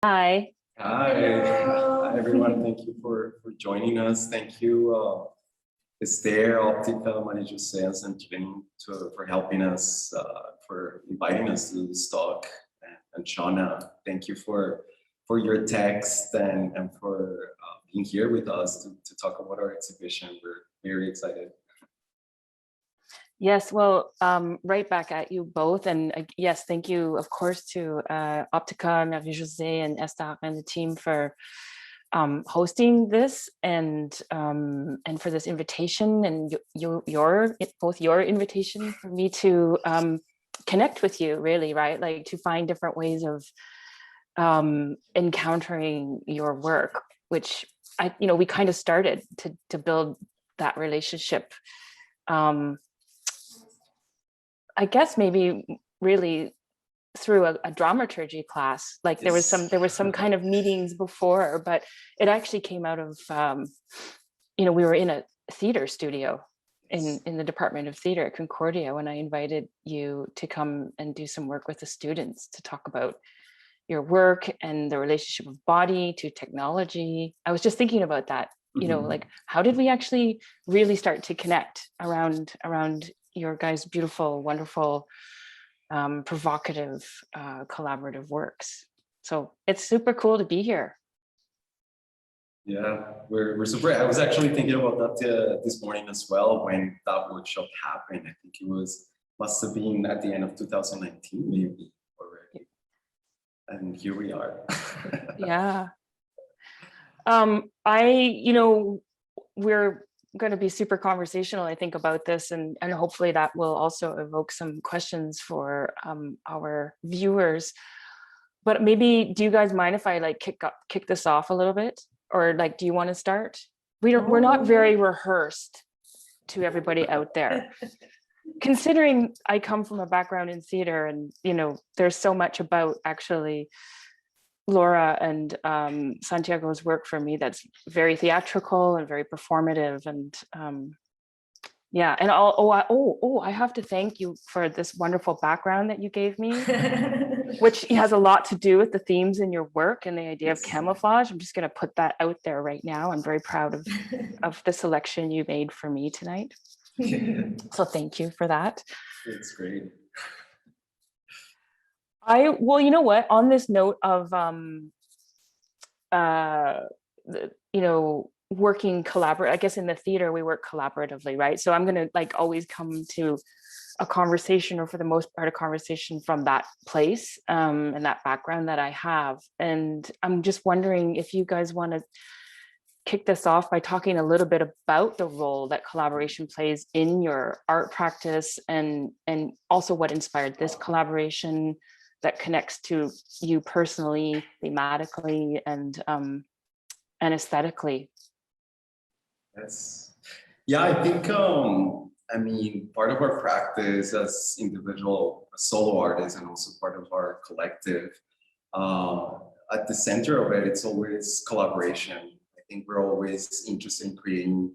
Hi. Hi. Hi, everyone. Thank you for joining us. Thank you, Esther, Optica, Maria Jose, and Santin for helping us, for inviting us to this talk. And Shauna, thank you for your text and for being here with us to talk about our exhibition. We're very excited. Yes, well, right back at you both. And yes, thank you, of course, to Optica, Maria Jose, and Esther and the team for hosting this and for this invitation and both your invitation for me to connect with you, really, right? Like to find different ways of encountering your work, which we kind of started to build that relationship. I guess maybe really through a dramaturgy class. Like there was some kind of meetings before, but it actually came out of we were in a theater studio in the Department of Theater at Concordia when I invited you to come and do some work with the students to talk about your work and the relationship of body to technology. I was just thinking about that, like how did we actually really start to connect around your guys' beautiful, wonderful, provocative, collaborative works. So it's super cool to be here. Yeah, we're super. I was actually thinking about that this morning as well when that workshop happened. I think it must have been at the end of 2019, maybe already. And here we are. Yeah. We're going to be super conversational, I think, about this, and hopefully that will also evoke some questions for our viewers. But maybe, do you guys mind if I like kick this off a little bit, or like, do you want to start? We're not very rehearsed to everybody out there. Considering I come from a background in theater, and there's so much about actually Laura and Santiago's work for me that's very theatrical and very performative, and yeah, and I have to thank you for this wonderful background that you gave me, which has a lot to do with the themes in your work and the idea of camouflage. I'm just going to put that out there right now. I'm very proud of the selection you made for me tonight. So thank you for that. It's great. Well, you know what, on this note of working collaborate, I guess in the theater we work collaboratively, right? So I'm gonna like always come to a conversation, or for the most part a conversation, from that place and that background that I have. And I'm just wondering if you guys want to kick this off by talking a little bit about the role that collaboration plays in your art practice, and also what inspired this collaboration that connects to you personally, thematically, and aesthetically. Yes. Yeah, I think, I mean, part of our practice as individual solo artists, and also part of our collective, at the center of it, it's always collaboration. I think we're always interested in creating,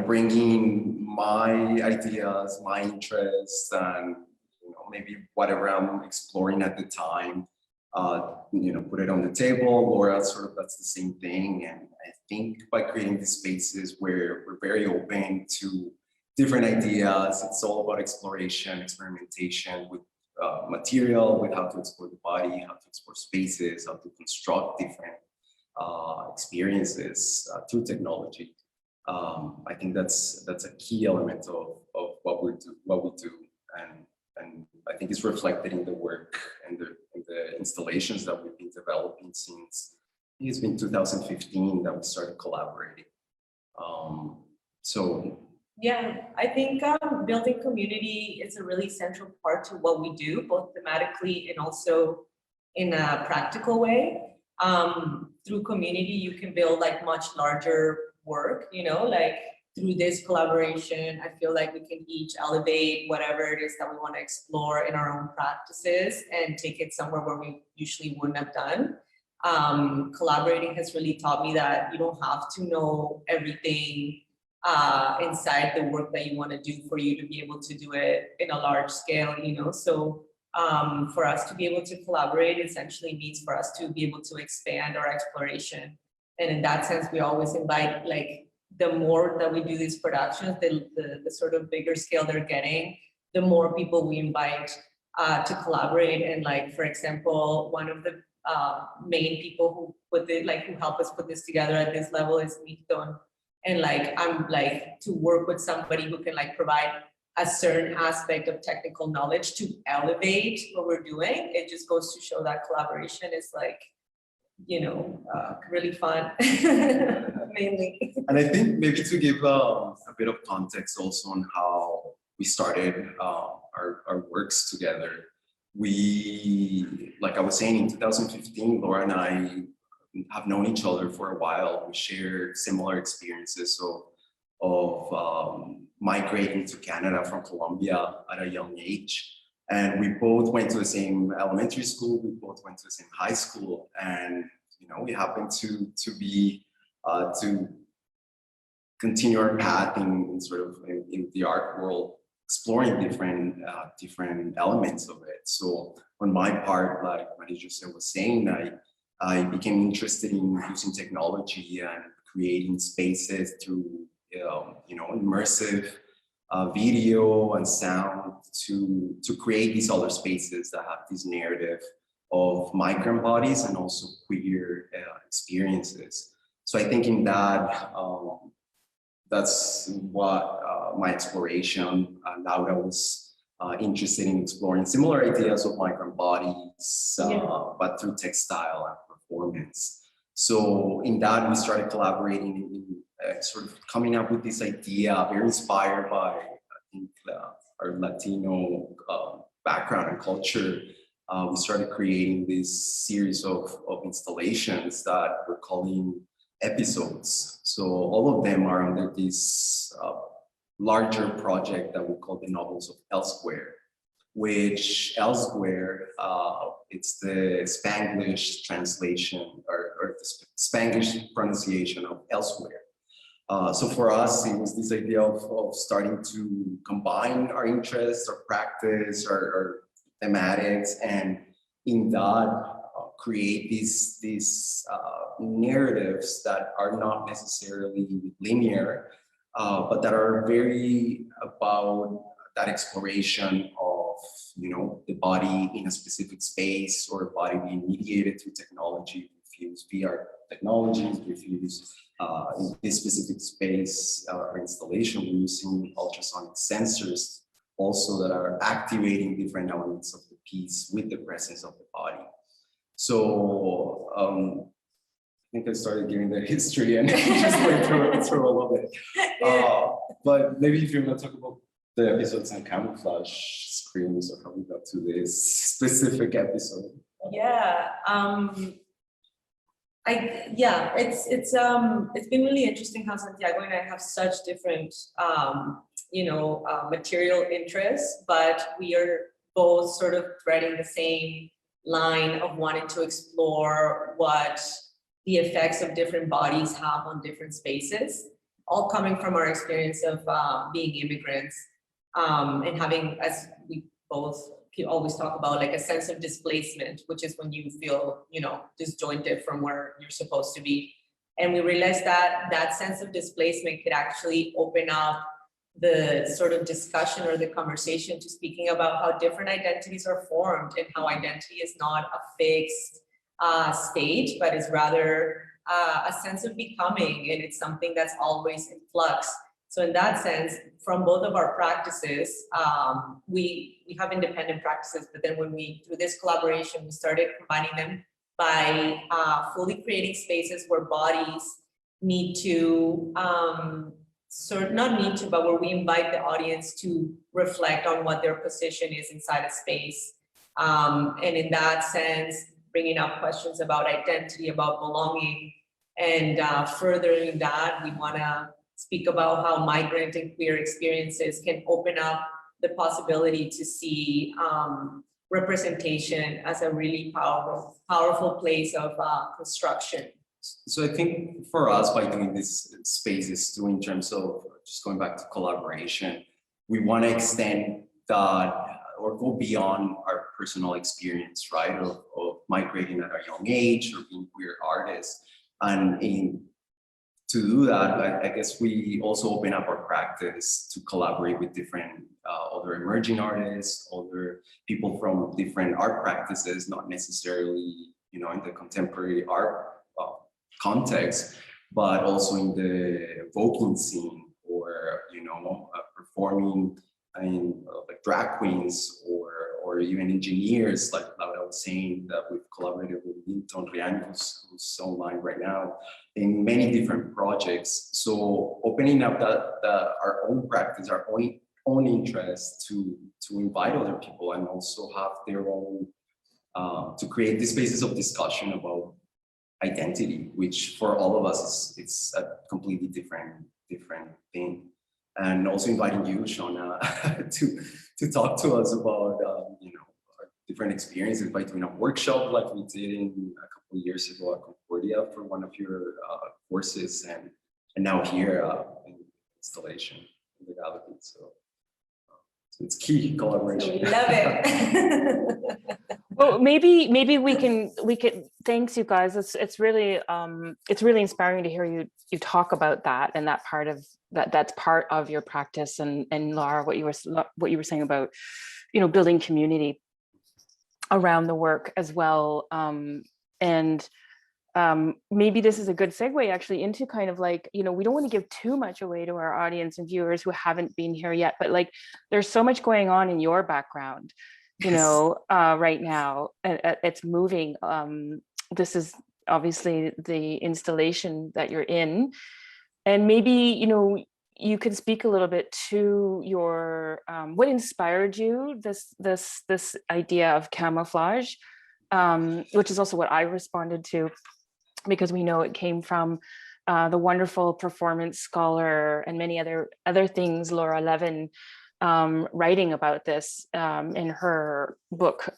bringing my ideas, my interests, and maybe whatever I'm exploring at the time, put it on the table. Laura, that's the same thing. And I think by creating these spaces where we're very open to different ideas, it's all about exploration, experimentation with material, with how to explore the body, how to explore spaces, how to construct different experiences through technology. I think that's a key element of what we do, and I think it's reflected in the work and the installations that we've been developing since, I think it's been 2015 that we started collaborating. Yeah, I think building community is a really central part to what we do, both thematically and also in a practical way. Through community, you can build like much larger work, like through this collaboration, I feel like we can each elevate whatever it is that we want to explore in our own practices and take it somewhere where we usually wouldn't have done. Collaborating has really taught me that you don't have to know everything inside the work that you want to do for you to be able to do it in a large scale, So For us to be able to collaborate essentially means for us to be able to expand our exploration. And in that sense, we always invite, like, the more that we do these productions, the sort of bigger scale they're getting, the more people we invite to collaborate. And, like, for example, one of the main people who help us put this together at this level is Milton. And, like, I'm like, to work with somebody who can, like, provide a certain aspect of technical knowledge to elevate what we're doing, it just goes to show that collaboration is, like, really fun, mainly. And I think maybe to give a bit of context also on how we started our works together, we, like I was saying, in 2015, Laura and I have known each other for a while. We share similar experiences of migrating to Canada from Colombia at a young age. And we both went to the same elementary school, we both went to the same high school, and we happened to continue our path in the art world, exploring different elements of it. So on my part, like Maria Jose was saying, I became interested in using technology and creating spaces through immersive video and sound to create these other spaces that have this narrative of migrant bodies and also queer experiences. So I think in that, that's what my exploration. Laura was interested in exploring similar ideas of migrant bodies, but through textile and performance. So in that, we started collaborating in sort of coming up with this idea, very inspired by, I think, our Latino background and culture. We started creating this series of installations that we're calling episodes. So all of them are under this larger project that we call the Novels of Elsewhere, which Elsewhere, it's the Spanglish translation or the Spanglish pronunciation of elsewhere. So for us, it was this idea of starting to combine our interests, our practice, our thematics, and in that create these narratives that are not necessarily linear, but that are very about that exploration of the body in a specific space, or a body being mediated through technology. We use VR technologies, we use in this specific space or installation, we're using ultrasonic sensors also that are activating different elements of the piece with the presence of the body. So I think I started giving the history and just went through all of it. But maybe if you want to talk about the episodes and camouflage screens, or how we got to this specific episode. Yeah. It's been really interesting how Santiago and I have such different material interests, but we are both sort of threading the same line of wanting to explore what the effects of different bodies have on different spaces, all coming from our experience of being immigrants, and having, as we both always talk about, like a sense of displacement, which is when you feel, disjointed from where you're supposed to be. And we realized that that sense of displacement could actually open up the sort of discussion or the conversation to speaking about how different identities are formed, and how identity is not a fixed state, but is rather a sense of becoming, and it's something that's always in flux. So in that sense, from both of our practices, we have independent practices, but then through this collaboration, we started combining them by fully creating spaces where bodies need to, but where we invite the audience to reflect on what their position is inside a space. And in that sense, bringing up questions about identity, about belonging, and furthering that, we wanna speak about how migrant and queer experiences can open up the possibility to see representation as a really powerful place of construction. So I think for us, by doing these spaces too, in terms of just going back to collaboration, we want to extend that, or go beyond our personal experience, right? Of migrating at a young age or being queer artists. And to do that, I guess we also open up our practice to collaborate with different other emerging artists, other people from different art practices, not necessarily, in the contemporary art context, but also in the vocal scene, or performing like drag queens, or even engineers, like I was saying, that we've collaborated with Milton Rian, who's online right now, in many different projects. So opening up our own practice, our own interest to invite other people, and also have their own, to create these spaces of discussion about identity, which for all of us it's a completely different thing. And also inviting you, Shauna, to talk to us about our different experiences by doing a workshop like we did a couple of years ago at Concordia for one of your courses, and now here in installation in the gallery. So it's key collaboration. We love it. Well, maybe we can thanks you guys. It's really inspiring to hear you talk about that, and that part of that's part of your practice. And Laura, what you were saying about building community around the work as well. Maybe this is a good segue actually into kind of like, we don't want to give too much away to our audience and viewers who haven't been here yet, but like there's so much going on in your background, right now. It's moving. This is obviously the installation that you're in, and maybe you can speak a little bit to your what inspired you this idea of camouflage, which is also what I responded to, because we know it came from the wonderful performance scholar and many other things, Laura Levin, writing about this in her book,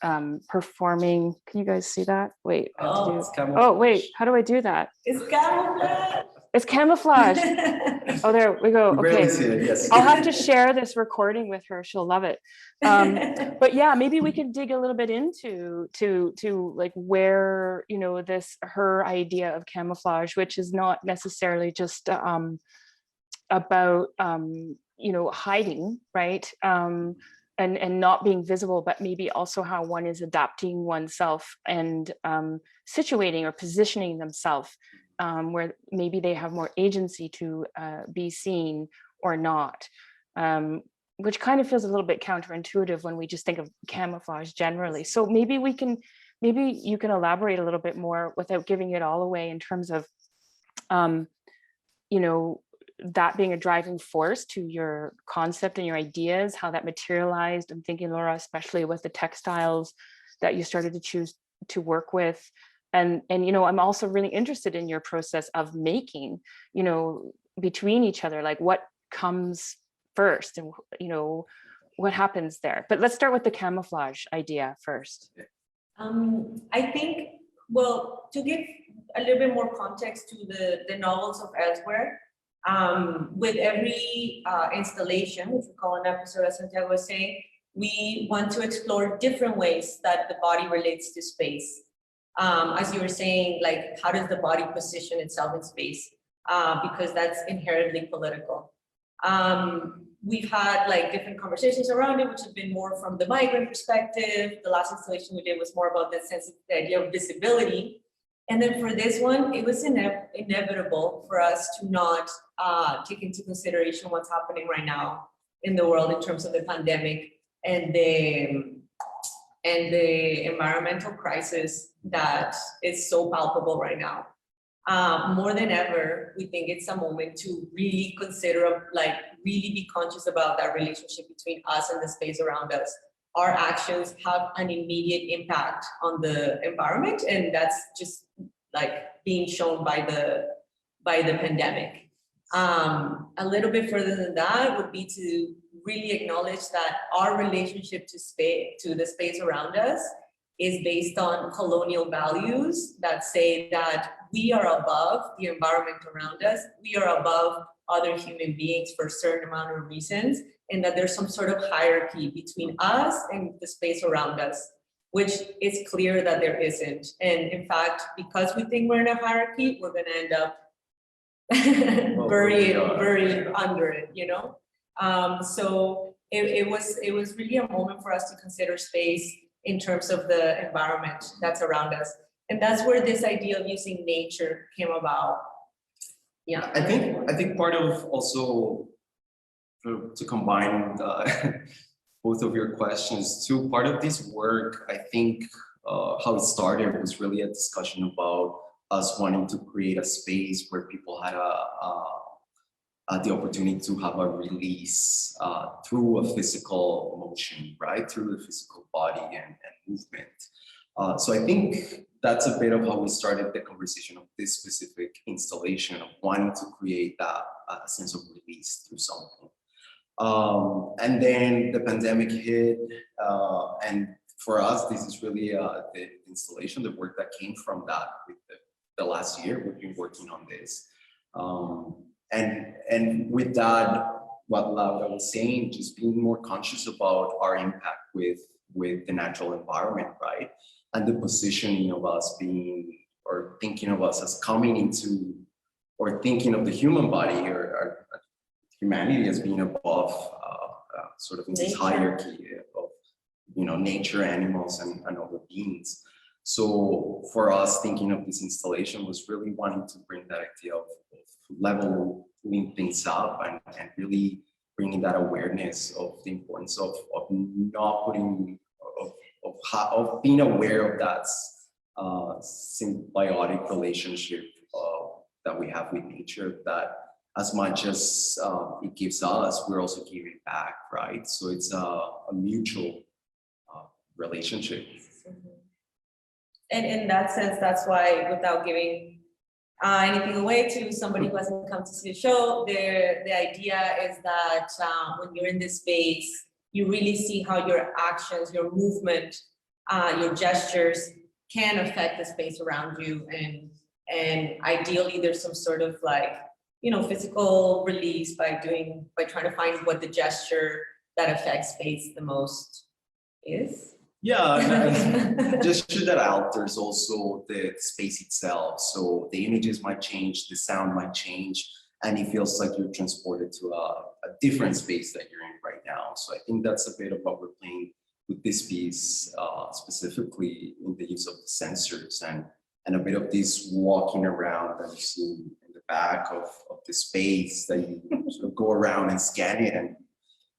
Performing. Can you guys see that? Wait. Wait, how do I do that? It's camouflage. It's camouflage. Oh, there we go. Okay. See it, yes. I'll have to share this recording with her. She'll love it. But yeah, maybe we could dig a little bit into like where, her idea of camouflage, which is not necessarily just about, hiding, right? And not being visible, but maybe also how one is adapting oneself and situating or positioning themselves where maybe they have more agency to be seen or not, which kind of feels a little bit counterintuitive when we just think of camouflage generally. So maybe you can elaborate a little bit more without giving it all away in terms of, that being a driving force to your concept and your ideas, how that materialized. I'm thinking, Laura, especially with the textiles that you started to choose to work with. And I'm also really interested in your process of making, between each other, like what comes first and, what happens there. But let's start with the camouflage idea first. I think, well, to give a little bit more context to the novels of Elsewhere, with every installation, which we call an episode, as Santiago was saying, we want to explore different ways that the body relates to space. As you were saying, like, how does the body position itself in space? Because that's inherently political. We've had like different conversations around it, which have been more from the migrant perspective. The last installation we did was more about the idea of visibility. And then for this one, it was inevitable for us to not take into consideration what's happening right now in the world in terms of the pandemic and the environmental crisis that is so palpable right now. More than ever, we think it's a moment to really consider, like, really be conscious about that relationship between us and the space around us. Our actions have an immediate impact on the environment, and that's just like being shown by the pandemic. A little bit further than that would be to really acknowledge that our relationship to the space around us is based on colonial values that say that we are above the environment around us, we are above other human beings for a certain amount of reasons, and that there's some sort of hierarchy between us and the space around us, which is clear that there isn't. And in fact, because we think we're in a hierarchy, we're gonna end up buried under it, you know? So it was really a moment for us to consider space in terms of the environment that's around us. And that's where this idea of using nature came about. Yeah. I think part of also to combine both of your questions too, part of this work, I think how it started was really a discussion about us wanting to create a space where people had the opportunity to have a release through a physical motion, right? Through the physical body and movement. So I think that's a bit of how we started the conversation of this specific installation of wanting to create that sense of release through something. And then the pandemic hit, and for us, this is really the installation, the work that came from that with the last year. We've been working on this. And with that, what Laura was saying, just being more conscious about our impact with the natural environment, right? And the positioning of us being, or thinking of us as coming into, or thinking of the human body or humanity as being above sort of in this hierarchy of, you know, nature, animals, and other beings. So for us, thinking of this installation was really wanting to bring that idea of leveling things up and really bringing that awareness of the importance of not putting, of being aware of that symbiotic relationship that we have with nature, that as much as it gives us, we're also giving back, right? So it's a mutual relationship. And in that sense, that's why, without giving anything away to somebody who hasn't come to see the show, the idea is that when you're in this space, you really see how your actions, your movement, your gestures can affect the space around you. And ideally, there's some sort of like, you know, physical release by trying to find what the gesture that affects space the most is. Yeah, and gesture that alters also the space itself. So the images might change, the sound might change, and it feels like you're transported to a different space that you're in right now. So I think that's a bit of what we're playing with this piece, specifically in the use of the sensors and a bit of this walking around that you see in the back of the space that you sort of go around and scan it.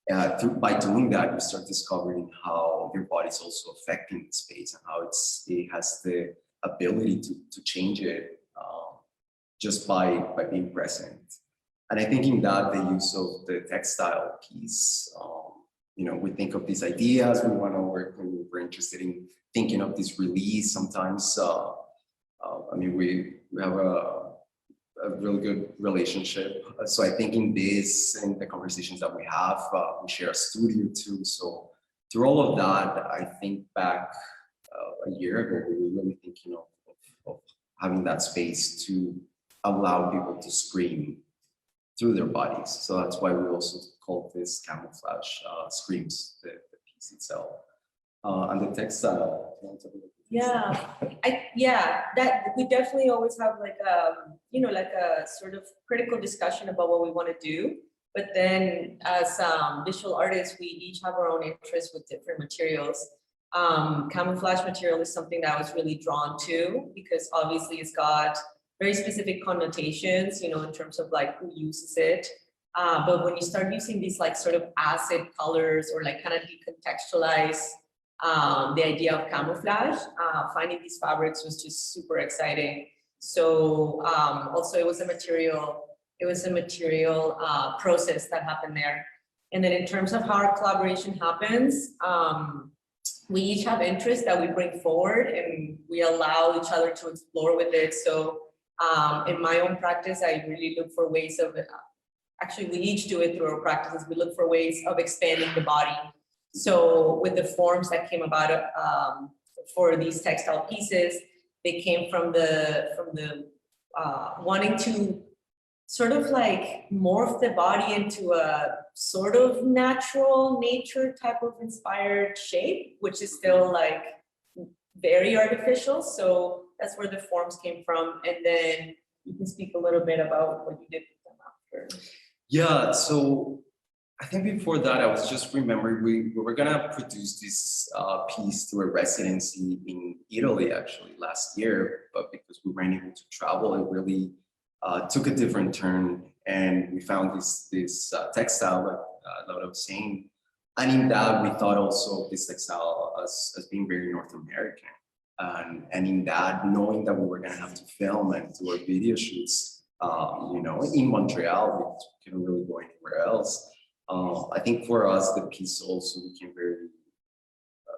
And by doing that, you start discovering how your body's also affecting the space and how it has the ability to change it just by being present. And I think in that, the use of the textile piece, you know, we think of these ideas, we want to work, when we're interested in thinking of this release. Sometimes, I mean, we have a really good relationship. So I think in this, in the conversations that we have, we share a studio too. So through all of that, I think back a year ago, we were really thinking of having that space to allow people to scream through their bodies. So that's why we also call this Camouflage Screams, the piece itself. And the textile. Yeah, that we definitely always have like you know, like a sort of critical discussion about what we want to do. But then as visual artists, we each have our own interests with different materials. Camouflage material is something that I was really drawn to because obviously it's got very specific connotations, you know, in terms of like who uses it. But when you start using these like sort of acid colors or like kind of decontextualize the idea of camouflage, finding these fabrics was just super exciting. So also it was a material process that happened there. And then in terms of how our collaboration happens, we each have interests that we bring forward and we allow each other to explore with it. So in my own practice, I really look for ways of, actually we each do it through our practices, we look for ways of expanding the body. So with the forms that came about for these textile pieces, they came from the wanting to sort of like morph the body into a sort of natural nature type of inspired shape, which is still like very artificial. So that's where the forms came from. And then you can speak a little bit about what you did with them after. Yeah, so I think before that, I was just remembering we were gonna produce this piece through a residency in Italy actually last year, but because we weren't able to travel, it really took a different turn, and we found this textile that I was saying, and in that we thought also of this textile as being very North American, and in that knowing that we were gonna have to film and do our video shoots, in Montreal, we couldn't really go anywhere else. I think for us, the piece also became very,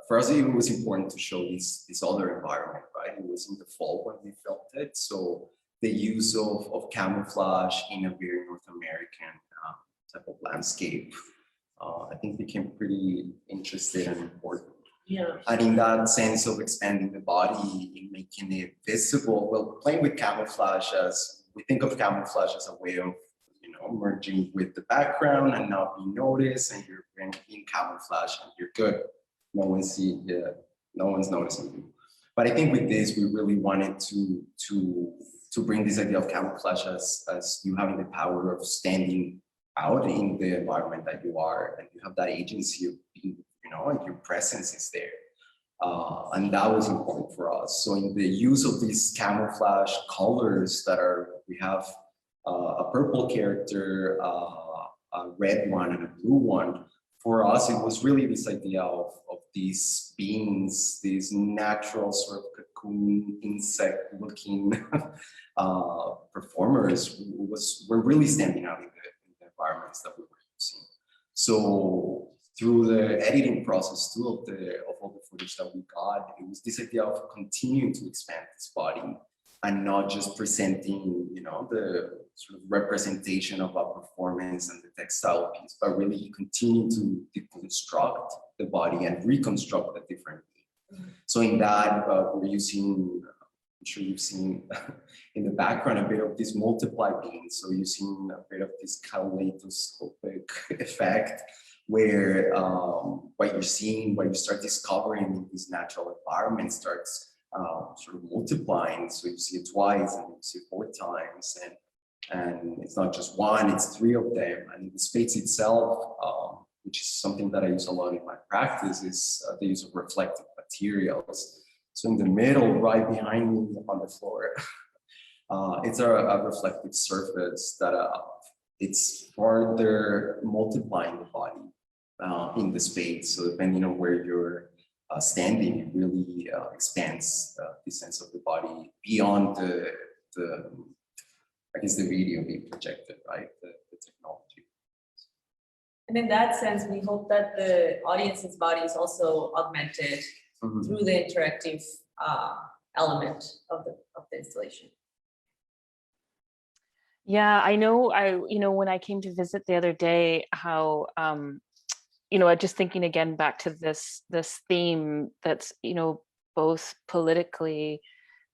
for us, it was important to show this other environment, right? It was in the fall when we filmed it. So the use of camouflage in a very North American type of landscape, I think became pretty interesting and important. Yeah. And in that sense of expanding the body, in making it visible, well, playing with camouflage we think of camouflage as a way of merging with the background and not being noticed, and you're in camouflage and you're good. No one's noticing you. But I think with this, we really wanted to bring this idea of camouflage as you having the power of standing out in the environment that you are, and you have that agency of being, and your presence is there. And that was important for us. So in the use of these camouflage colors we have a purple character, a red one, and a blue one. For us, it was really this idea of these beings, these natural sort of cocoon insect-looking performers were really standing out in the environments that we were using. So through the editing process too of all the footage that we got, it was this idea of continuing to expand this body and not just presenting, the sort of representation of a performance and the textile piece, but really continue to deconstruct the body and reconstruct it differently. So in that, we're using, I'm sure you've seen in the background, a bit of this multiply beam. So using a bit of this kaleidoscopic effect, where what you start discovering in this natural environment starts sort of multiplying. So you see it twice and you see it 4 times, and it's not just one, it's 3 of them. And the space itself, which is something that I use a lot in my practice, is the use of reflective materials. So in the middle, right behind me on the floor, it's a reflective surface that it's further multiplying the body in the space. So depending on where you're standing, it really expands the sense of the body beyond the I guess the video being projected, right? The technology. And in that sense, we hope that the audience's body is also augmented through the interactive element of the installation. Yeah, I know. When I came to visit the other day, how just thinking again back to this theme that's both politically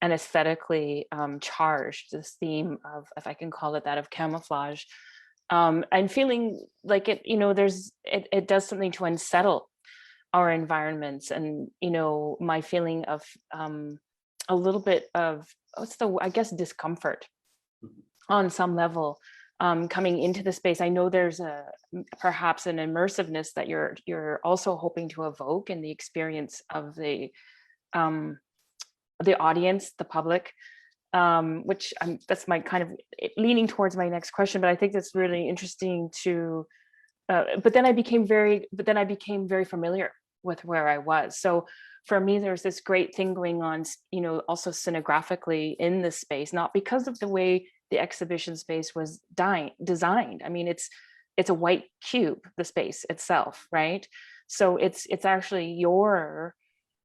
and aesthetically charged, this theme of, if I can call it that, of camouflage. I'm feeling like it does something to unsettle our environments, and my feeling of a little bit of discomfort on some level coming into the space. I know there's perhaps an immersiveness that you're also hoping to evoke in the experience of the audience, the public, which that's my kind of leaning towards my next question. But I think that's really interesting to. But then I became very familiar with where I was. So for me, there's this great thing going on, also scenographically in this space, not because of the way the exhibition space was designed. I mean, it's a white cube, the space itself, right? So it's actually your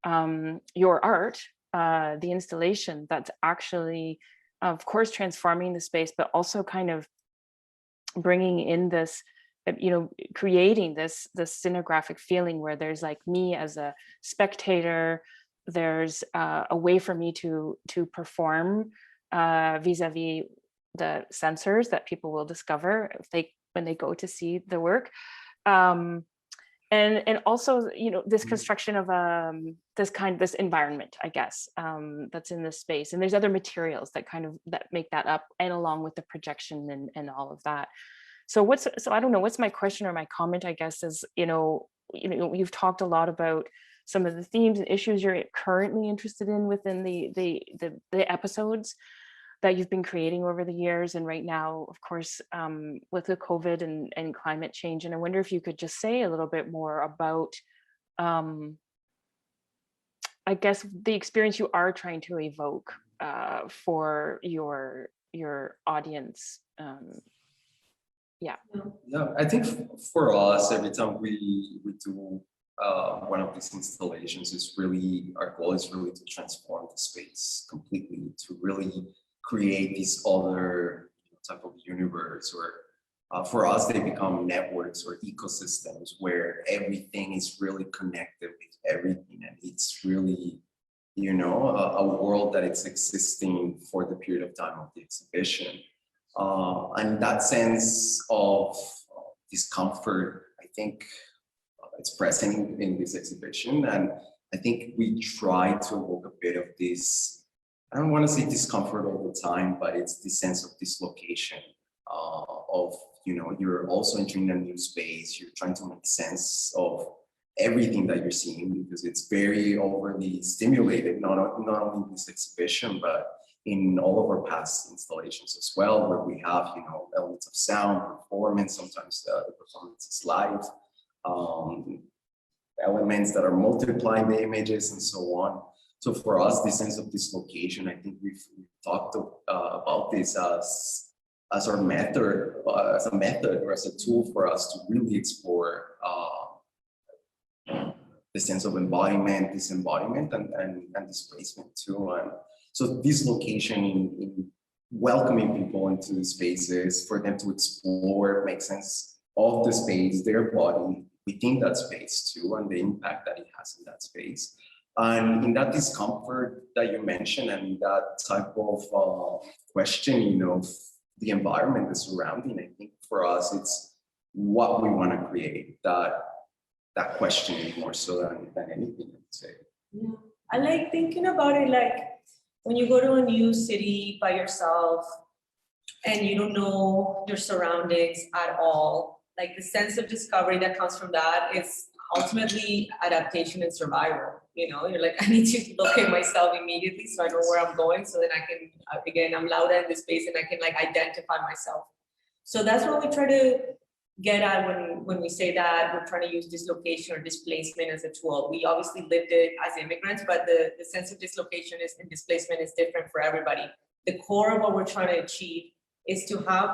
art, the installation, that's actually, of course, transforming the space, but also kind of bringing in this, creating this scenographic feeling where there's like me as a spectator, there's a way for me to perform vis-a-vis the sensors that people will discover if they when they go to see the work. And also, you know, this construction of this environment, I guess, that's in this space. And there's other materials that that make that up, and along with the projection and all of that. So I don't know, what's my question or my comment, I guess, is, you've talked a lot about some of the themes and issues you're currently interested in within the episodes that you've been creating over the years. And right now, of course, with the COVID and climate change. And I wonder if you could just say a little bit more about, I guess, the experience you are trying to evoke for your audience. Yeah, I think for us, every time we do one of these installations, our goal is really to transform the space completely, to really create this other type of universe, or for us, they become networks or ecosystems where everything is really connected with everything. And it's really, a world that it's existing for the period of time of the exhibition. And that sense of discomfort, I think it's present in this exhibition. And I think we try to evoke a bit of this, I don't want to say discomfort all the time, but it's the sense of dislocation of, you're also entering a new space. You're trying to make sense of everything that you're seeing, because it's very overly stimulated, not only in this exhibition, but in all of our past installations as well, where we have, elements of sound, performance, sometimes the performance is live, elements that are multiplying the images and so on. So for us, this sense of dislocation, I think we've talked about this as our method, as a method or as a tool for us to really explore the sense of embodiment, disembodiment, and displacement too. And so dislocation in welcoming people into the spaces, for them to explore, make sense of the space, their body within that space too, and the impact that it has in that space. And in that discomfort that you mentioned, and that type of questioning of the environment, the surrounding, I think for us, it's what we want to create, that questioning more so than anything, I would say. Yeah, I like thinking about it like when you go to a new city by yourself and you don't know your surroundings at all, like the sense of discovery that comes from that is ultimately adaptation and survival. You're like, I need to locate myself immediately so I know where I'm going, so then I can, again, I'm louder in this space and I can like identify myself. So that's what we try to get at when we say that we're trying to use dislocation or displacement as a tool. We obviously lived it as immigrants, but the sense of dislocation and displacement is different for everybody. The core of what we're trying to achieve is to have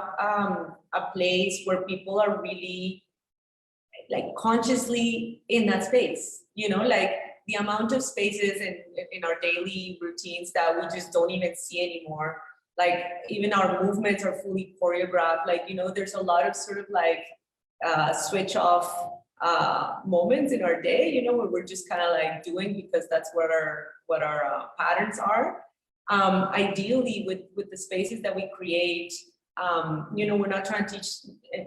a place where people are really like consciously in that space, like the amount of spaces in our daily routines that we just don't even see anymore. Like even our movements are fully choreographed. Like, there's a lot of sort of like switch off moments in our day, where we're just kind of like doing because that's what our patterns are. Ideally with the spaces that we create, we're not trying to teach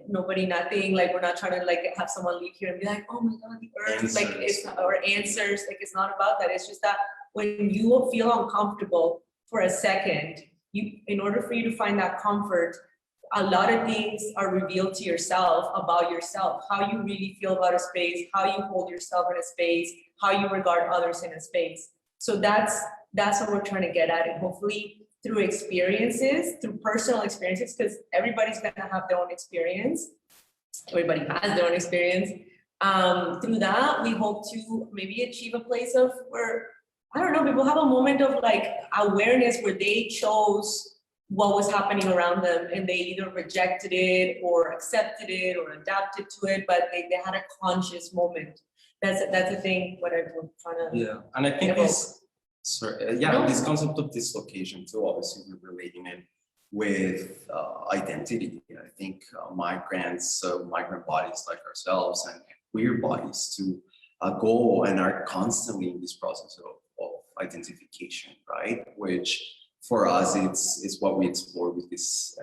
nobody nothing. Like we're not trying to like have someone leave here and be like, oh my God, the earth, Answers. like it's or answers. Like it's not about that. It's just that when you feel uncomfortable for a second, in order for you to find that comfort, a lot of things are revealed to yourself about yourself, how you really feel about a space, how you hold yourself in a space, how you regard others in a space. So that's what we're trying to get at, and hopefully through experiences, through personal experiences, because everybody's gonna have their own experience. Everybody has their own experience. Through that, we hope to maybe achieve a place of where, I don't know, people have a moment of like awareness where they chose what was happening around them and they either rejected it or accepted it or adapted to it, but they had a conscious moment. That's the thing, what I'm trying to. Yeah, and I think evoke. this concept of dislocation too, obviously we're relating it with identity. I think migrant bodies like ourselves and queer bodies to go and are constantly in this process of identification, right? Which for us, it's what we explore with these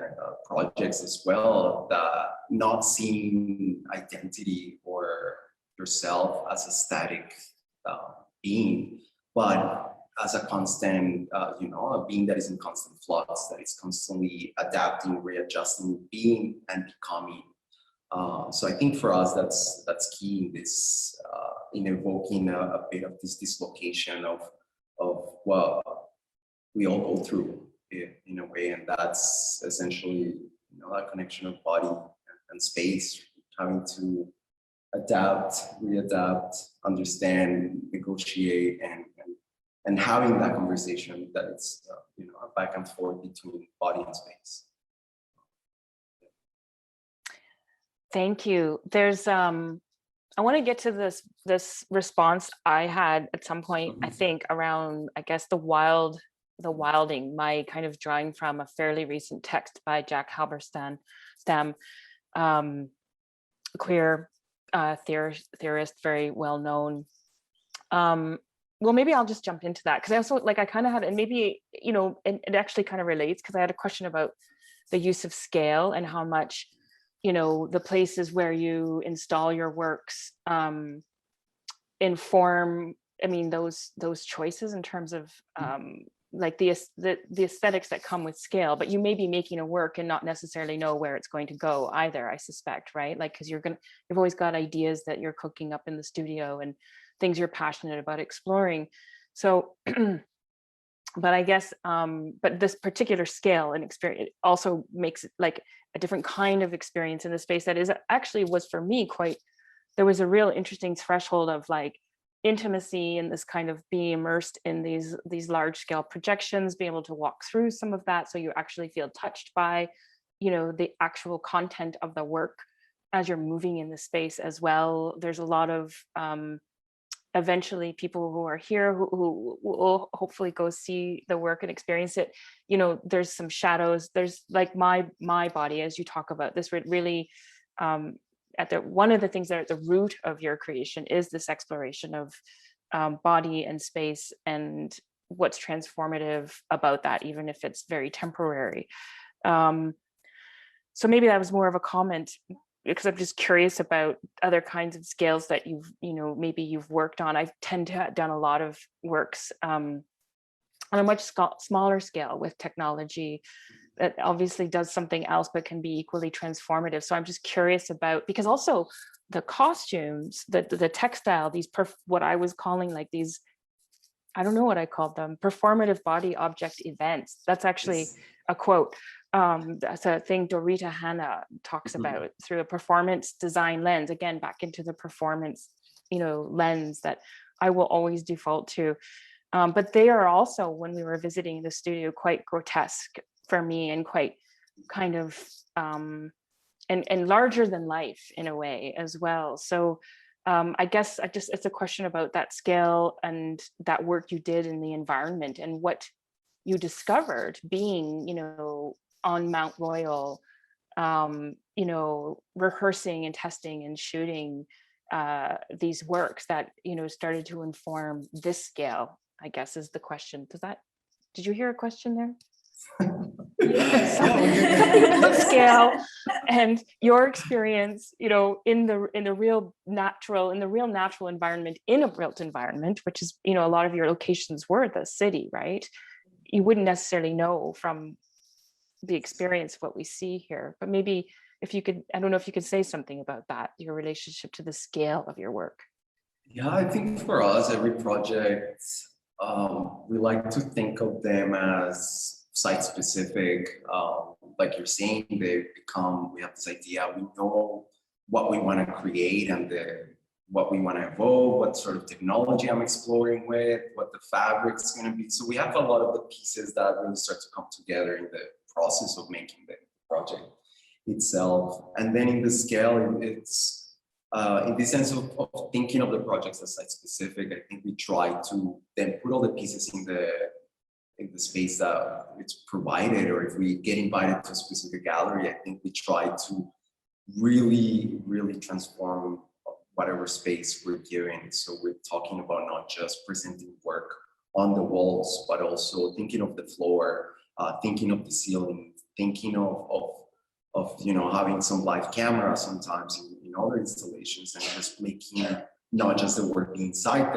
projects as well, that not seeing identity or yourself as a static being, but as a constant, a being that is in constant flux, that is constantly adapting, readjusting, being and becoming. So I think for us, that's key in this, in evoking a bit of this dislocation of what we all go through in a way, and that's essentially that connection of body and space, having to adapt, readapt, understand, negotiate, and having that conversation that it's a back and forth between body and space. Thank you. There's I want to get to this response I had at some point, I think around, I guess, the wilding, my kind of drawing from a fairly recent text by Jack Halberstam, queer theorist, very well known. Well, maybe I'll just jump into that, because I also I kind of had, and maybe it actually kind of relates, because I had a question about the use of scale and how much the places where you install your works inform, I mean, those choices in terms of like the aesthetics that come with scale. But you may be making a work and not necessarily know where it's going to go either, I suspect, right? Like, because you've always got ideas that you're cooking up in the studio and things you're passionate about exploring. So but I guess but this particular scale and experience also makes it like a different kind of experience in the space that is actually was for me quite, there was a real interesting threshold of like intimacy and this kind of being immersed in these large scale projections, being able to walk through some of that, so you actually feel touched by the actual content of the work as you're moving in the space as well. There's a lot of eventually people who are here who will hopefully go see the work and experience it. There's some shadows, there's like my body, as you talk about this really one of the things that are at the root of your creation is this exploration of body and space and what's transformative about that, even if it's very temporary. So maybe that was more of a comment, because I'm just curious about other kinds of scales that maybe you've worked on. I tend to have done a lot of works on a much smaller scale with technology that obviously does something else, but can be equally transformative. So I'm just curious about, because also the costumes, the textile, what I was calling like these, I don't know what I called them, performative body object events. That's actually a quote. That's a thing Dorita Hanna talks about, through a performance design lens, again, back into the performance, lens that I will always default to. But they are also, when we were visiting the studio, quite grotesque for me, and quite kind of, and larger than life in a way as well. So I guess it's a question about that scale and that work you did in the environment, and what you discovered being, on Mount Royal, rehearsing and testing and shooting these works that, started to inform this scale, I guess, is the question. Did you hear a question there? Something about scale and your experience, in the real natural environment, in a built environment, which is, a lot of your locations were the city, right? You wouldn't necessarily know from the experience what we see here, but maybe if you could, I don't know if you could say something about that, your relationship to the scale of your work. Yeah, I think for us, every project, we like to think of them as site-specific. Like you're saying, we have this idea, we know what we want to create and what we want to evoke, what sort of technology I'm exploring with, what the fabric's going to be. So we have a lot of the pieces that really start to come together in the process of making the project itself. And then in the scale, it's in the sense of thinking of the projects as site-specific. I think we try to then put all the pieces in the space that it's provided, or if we get invited to a specific gallery, I think we try to really, really transform whatever space we're given. So we're talking about not just presenting work on the walls, but also thinking of the floor, thinking of the ceiling, thinking of having some live camera sometimes in other installations, and just making not just the work inside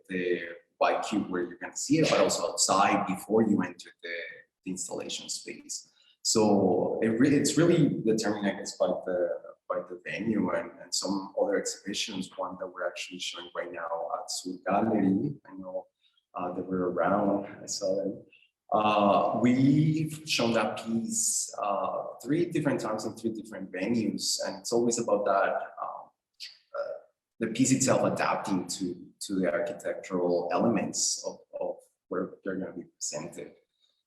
the white cube where you're going to see it, but also outside before you enter the installation space. So it's really determined, I guess, by the venue and some other exhibitions. One that we're actually showing right now at Sur Gallery. I know that we're around. I saw them. We've shown that piece 3 different times in 3 different venues, and it's always about that. The piece itself adapting to the architectural elements of where they're going to be presented.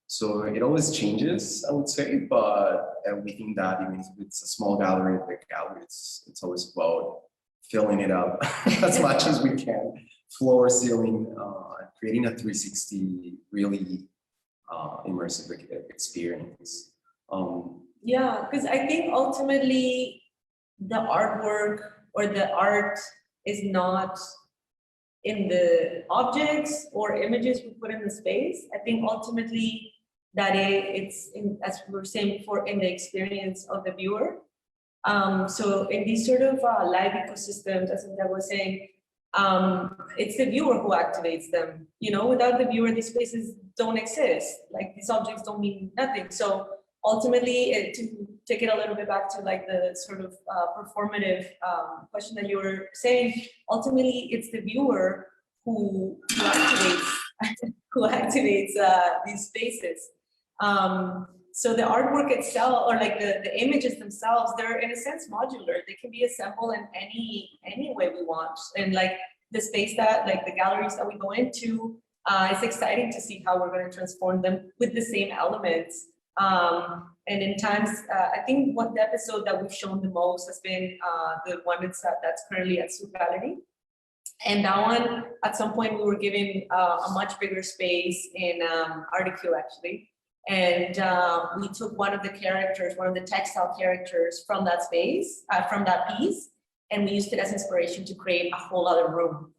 So it always changes, I would say, but we think that even if it's a small gallery, a big gallery, it's always about filling it up as much as we can, floor, ceiling, creating a 360 really immersive experience. Yeah, because I think ultimately the artwork or the art is not in the objects or images we put in the space. I think ultimately that it's in, as we were saying before, in the experience of the viewer. So in these sort of live ecosystems, as I was saying, it's the viewer who activates them. Without the viewer, these spaces don't exist. Like, these objects don't mean nothing. So ultimately, to take it a little bit back to like the sort of performative question that you were saying, ultimately it's the viewer who activates these spaces. So the artwork itself, or like the images themselves, they're in a sense modular. They can be assembled in any way we want. And like the space that, like the galleries that we go into, it's exciting to see how we're going to transform them with the same elements. And in times, I think the episode that we've shown the most has been the one that's currently at Sur Gallery. And that one, at some point, we were given a much bigger space in Articue, actually. And we took one of the textile characters from that space, from that piece, and we used it as inspiration to create a whole other room.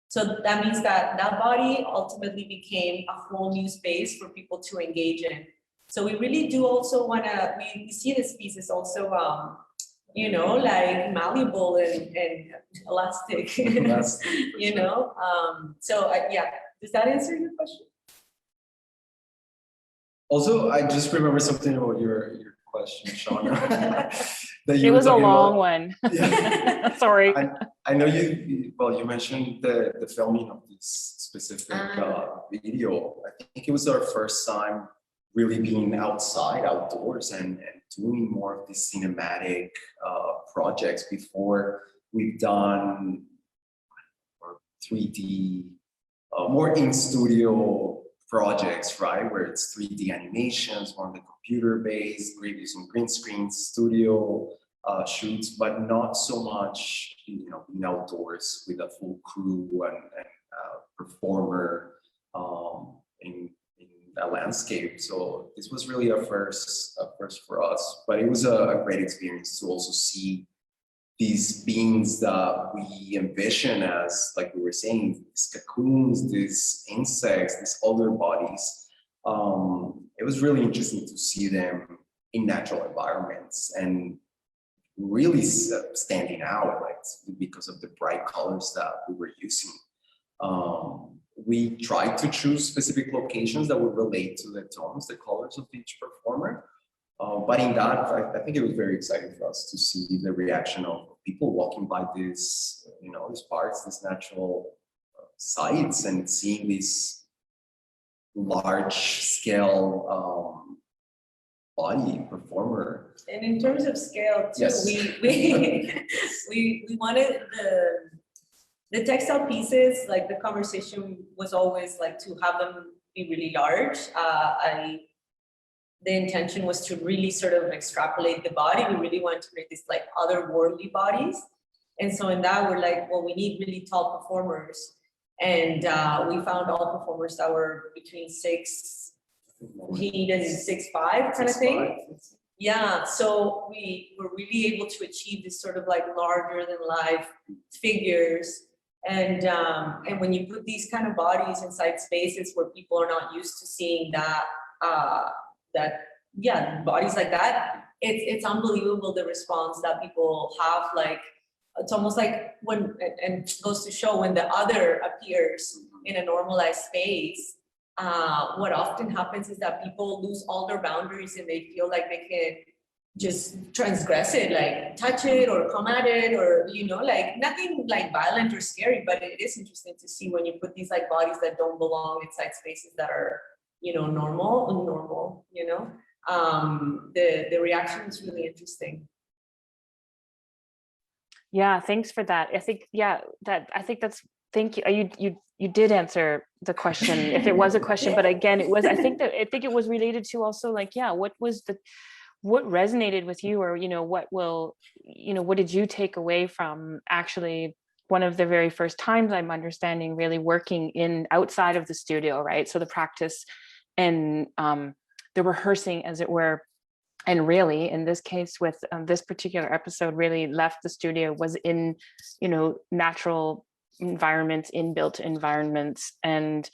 So that means that body ultimately became a whole new space for people to engage in. So we really do also want to, we see this piece is also, like malleable and elastic, So yeah, does that answer your question? Also, I just remember something about your question, Shauna. It was a long one. Yeah. Sorry. I know you mentioned the filming of this specific video. I think it was our first time really being outdoors and doing more of these cinematic projects. Before, we've done 3D, more in studio projects, right? Where it's 3D animations, more on the computer based, using green screen studio shoots, but not so much, being outdoors with a full crew and performer in a landscape. So this was really a first for us, but it was a great experience to also see these beings that we envision as, like we were saying, these cocoons, these insects, these other bodies. It was really interesting to see them in natural environments and really standing out, like, because of the bright colors that we were using. We tried to choose specific locations that would relate to the tones, the colors of each performer. But in that, I think it was very exciting for us to see the reaction of people walking by these parks, these natural sites, and seeing this large-scale body performer. And in terms of scale, too, yes. we wanted the textile pieces. Like, the conversation was always like to have them be really large. The intention was to really sort of extrapolate the body. We really wanted to create these like otherworldly bodies. And so in that, we're like, well, we need really tall performers. And we found all performers that were between 6 feet and 6'5" kind of thing. Yeah, so we were really able to achieve this sort of like larger than life figures And when you put these kind of bodies inside spaces where people are not used to seeing that, bodies like that, it's unbelievable the response that people have. Like, it's almost like when, and it goes to show when the other appears in a normalized space, what often happens is that people lose all their boundaries and they feel like they can just transgress it, like touch it or come at it, or, you know, like nothing like violent or scary, but it is interesting to see when you put these like bodies that don't belong inside spaces that are, you know, normal, you know, the reaction is really interesting. Yeah, thanks for that. I think, yeah, thank you. You did answer the question, if it was a question, but again, it was, I think it was related to also like, yeah, what resonated with you, or, you know, what did you take away from actually one of the very first times, I'm understanding, really working in outside of the studio, right? So the practice and the rehearsing, as it were. And really, in this case, with this particular episode, really left the studio, was in, you know, natural environments, inbuilt environments, and,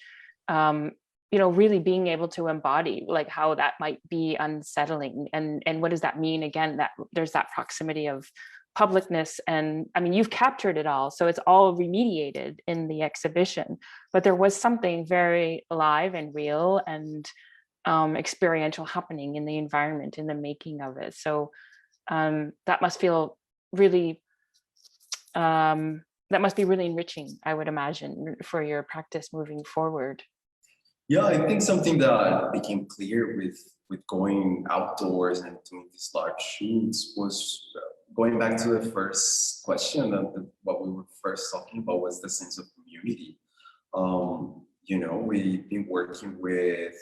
you know, really being able to embody like how that might be unsettling. And what does that mean? Again, that there's that proximity of publicness. And I mean, you've captured it all, so it's all remediated in the exhibition, but there was something very alive and real and experiential happening in the environment, in the making of it. So that must feel really, that must be really enriching, I would imagine, for your practice moving forward. Yeah, I think something that became clear with going outdoors and doing these large shoots was going back to the first question of what we were first talking about, was the sense of community. You know, we've been working with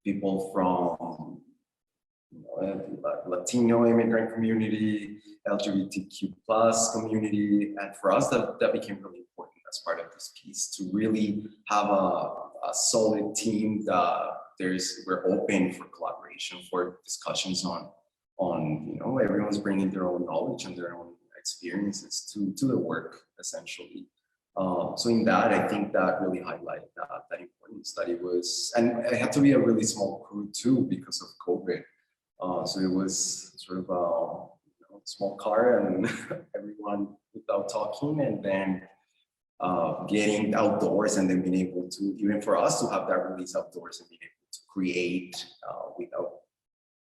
people from, you know, Latino immigrant community, LGBTQ plus community, and for us that became really important as part of this piece, to really have a solid team that we're open for collaboration, for discussions on you know, everyone's bringing their own knowledge and their own experiences to the work, essentially. So in that, I think that really highlighted that importance, that it was, and it had to be a really small crew too because of COVID. So it was sort of a small car and everyone without talking, and then getting outdoors, and then being able to, even for us to have that release outdoors and being able to create without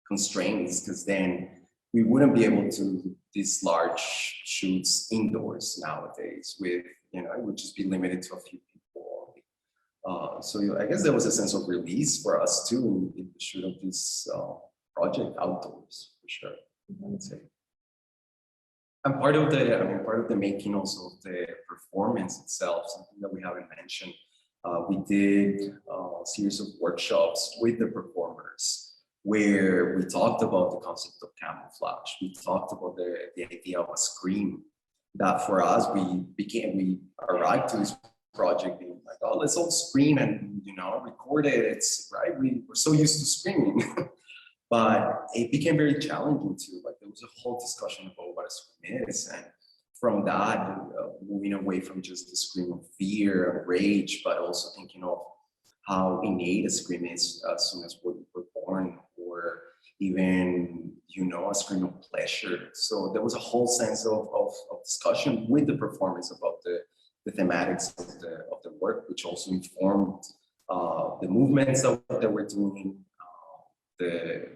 constraints, because then we wouldn't be able to do these large shoots indoors nowadays with, you know, it would just be limited to a few people only. So I guess there was a sense of release for us too in the shoot of this project outdoors, for sure, I would say. And part of the making also of the performance itself, something that we haven't mentioned, we did a series of workshops with the performers where we talked about the concept of camouflage. We talked about the idea of a scream, that for us, we arrived to this project being like, oh, let's all scream and, you know, record it. It's right. We're so used to screaming. But it became very challenging too. Like, there was a whole discussion about what a scream is, and from that, moving away from just the scream of fear and rage, but also thinking of how innate a scream is as soon as we're born, or even, you know, a scream of pleasure. So there was a whole sense of discussion with the performance about the thematics of the work, which also informed the movements that we're doing, the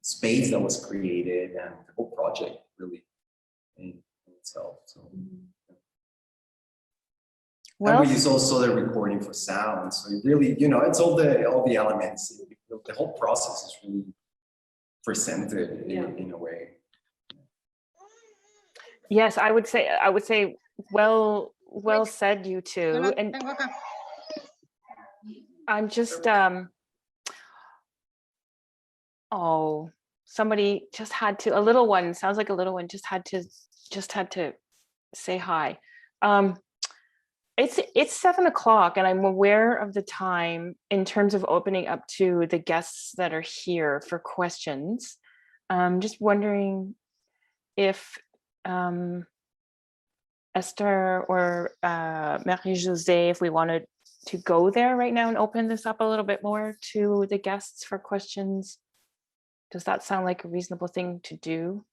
space that was created, and the whole project really in itself. So, well, and we use also the recording for sound. So it really, you know, it's all the elements. The whole process is really presented in a way. Yes, I would say, well said, you two. And I'm just oh, somebody just had to, a little one, sounds like a little one just had to say hi. It's 7 o'clock, and I'm aware of the time in terms of opening up to the guests that are here for questions. Just wondering if Esther or Marie-Josée, if we wanted to go there right now and open this up a little bit more to the guests for questions. Does that sound like a reasonable thing to do?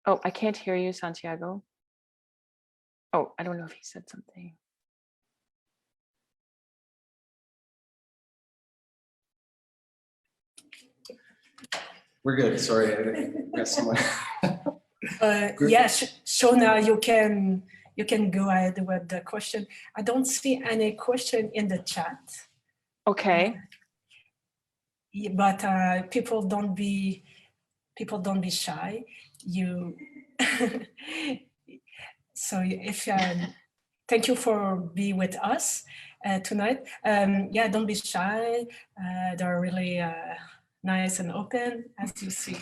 Oh, I can't hear you, Santiago. Oh, I don't know if he said something. We're good. Sorry, I got someone. Yes, Shona, you can go ahead with the question. I don't see any question in the chat. Okay. But people don't be shy. You so if thank you for being with us tonight. Yeah, don't be shy. They're really nice and open, as you see.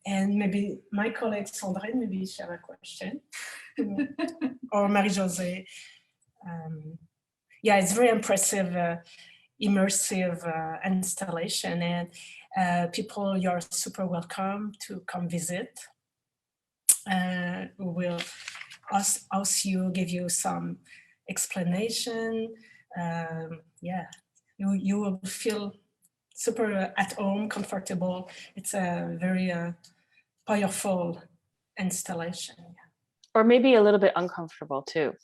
And maybe my colleague Sandrine, maybe she have a question. Or Marie-Josée. Yeah, it's very impressive, immersive installation, and people, you're super welcome to come visit. We will ask you, give you some explanation. Yeah, you will feel super at home, comfortable. It's a very powerful installation. Or maybe a little bit uncomfortable too.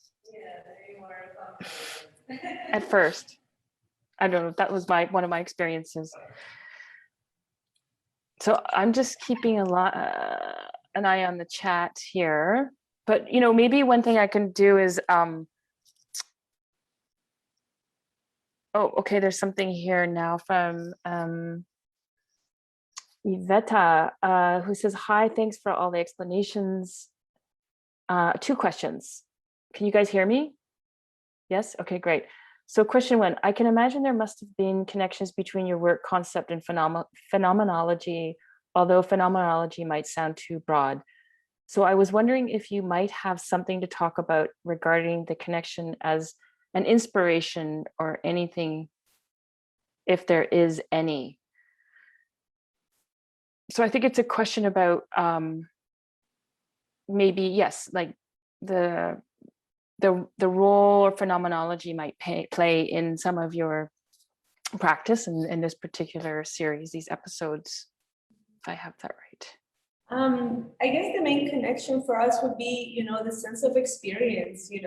At first. I don't know, that was one of my experiences. So I'm just keeping an eye on the chat here. But maybe one thing I can do is oh, okay, there's something here now from Iveta, who says, hi, thanks for all the explanations. 2 questions. Can you guys hear me? Yes, okay, great. So question 1, I can imagine there must have been connections between your work concept and phenomenology, although phenomenology might sound too broad. So I was wondering if you might have something to talk about regarding the connection as an inspiration or anything, if there is any. So I think it's a question about maybe, yes, like the role or phenomenology might play in some of your practice in this particular series, these episodes, if I have that right. I guess the main connection for us would be, the sense of experience, we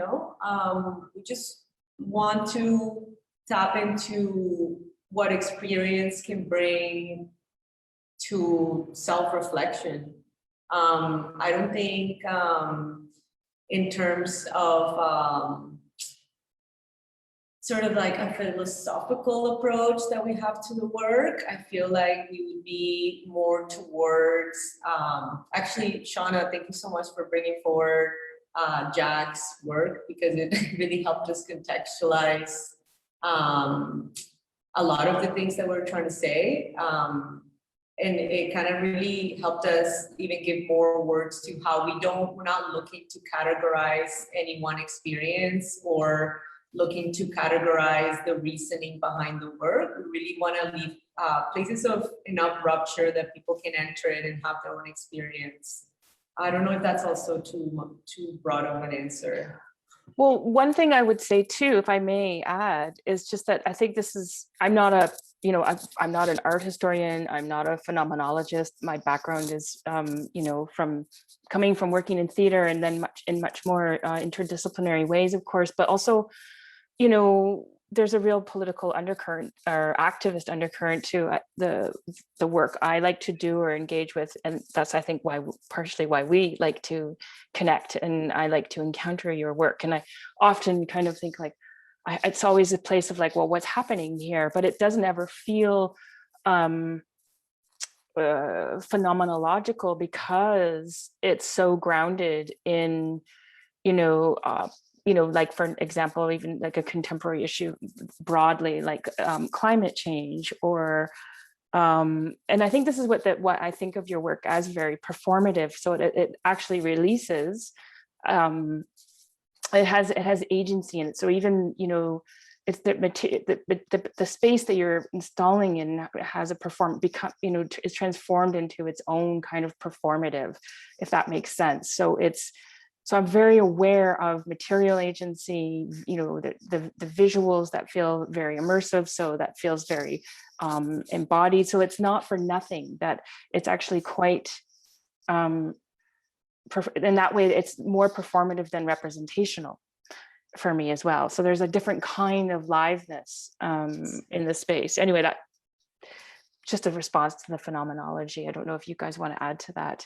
just want to tap into what experience can bring to self-reflection. I don't think in terms of sort of like a philosophical approach that we have to the work, I feel like we would be more towards, actually, Shauna, thank you so much for bringing forward Jack's work, because it really helped us contextualize a lot of the things that we're trying to say. And it kind of really helped us even give more words to how we're not looking to categorize any one experience or looking to categorize the reasoning behind the work. We really want to leave places of enough rupture that people can enter it and have their own experience. I don't know if that's also too broad of an answer. Well, one thing I would say too, if I may add, is just that I think I'm not an art historian. I'm not a phenomenologist. My background is, from coming from working in theater and then much more interdisciplinary ways, of course, but also, there's a real political undercurrent or activist undercurrent to the work I like to do or engage with. And that's, I think, partially why we like to connect and I like to encounter your work. And I often kind of think like, it's always a place of like, well, what's happening here? But it doesn't ever feel phenomenological because it's so grounded in, like, for example, even like a contemporary issue broadly, like climate change or, and I think this is what I think of your work as very performative. So it actually releases, it has agency in it. So even, it's the material, the space that you're installing in has a is transformed into its own kind of performative, if that makes sense. So I'm very aware of material agency, the visuals that feel very immersive, so that feels very embodied. So it's not for nothing that it's actually quite, in that way, it's more performative than representational for me as well. So there's a different kind of liveness in the space. Anyway, that just a response to the phenomenology. I don't know if you guys want to add to that.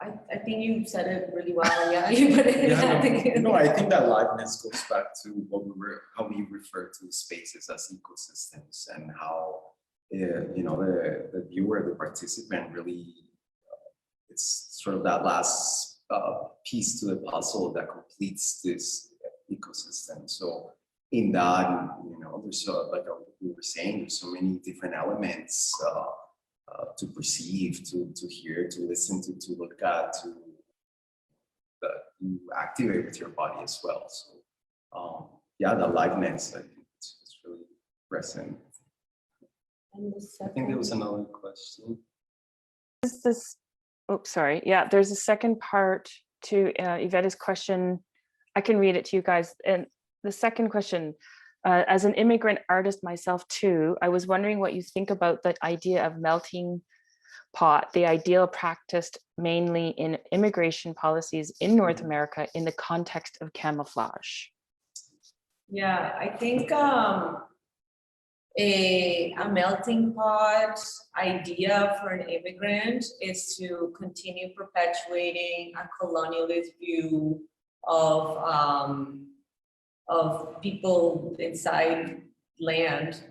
I think you said it really well. Yeah, you put it. Yeah, I think- no, I think that liveness goes back to how we refer to spaces as ecosystems, and how the viewer, the participant, really it's sort of that last piece to the puzzle that completes this ecosystem. So in that, there's like we were saying, there's so many different elements to perceive, to hear, to listen to look at, that you activate with your body as well. So yeah, the liveness, I think it's really present. And the I think there was second- another question. Sorry. Yeah, there's a second part to Yvette's question. I can read it to you guys. And the second question, as an immigrant artist myself too, I was wondering what you think about the idea of melting pot, the ideal practiced mainly in immigration policies in North America in the context of camouflage. Yeah, I think a melting pot idea for an immigrant is to continue perpetuating a colonialist view of people inside land,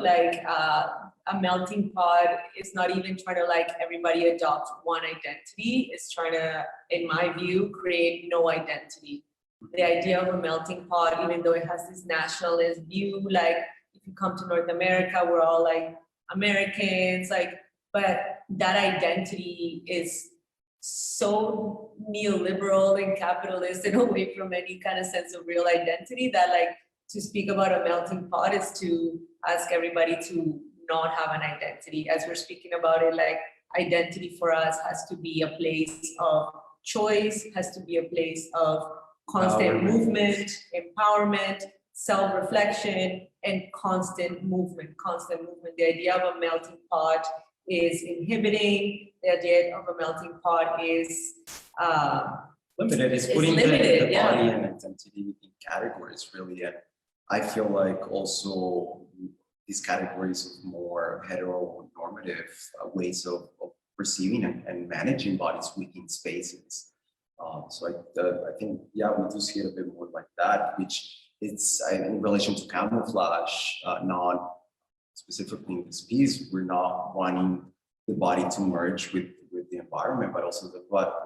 like a melting pot is not even trying to like everybody adopt one identity. It's trying to, in my view, create no identity. The idea of a melting pot, even though it has this nationalist view, like if you come to North America, we're all like Americans, but that identity is so neoliberal and capitalist and away from any kind of sense of real identity that to speak about a melting pot is to ask everybody to not have an identity. As we're speaking about it, identity for us has to be a place of choice, has to be a place of constant movement, empowerment, self-reflection, and constant movement. The idea of a melting pot is inhibiting. The idea of a melting pot is limited. It's It's putting limited, the yeah. body and identity in categories, really. And I feel like also these categories of more heteronormative ways of perceiving and managing bodies within spaces. So I think, yeah, we do see it a bit more like that, which it's in relation to camouflage, not specifically in this piece. We're not wanting the body to merge with the environment, but also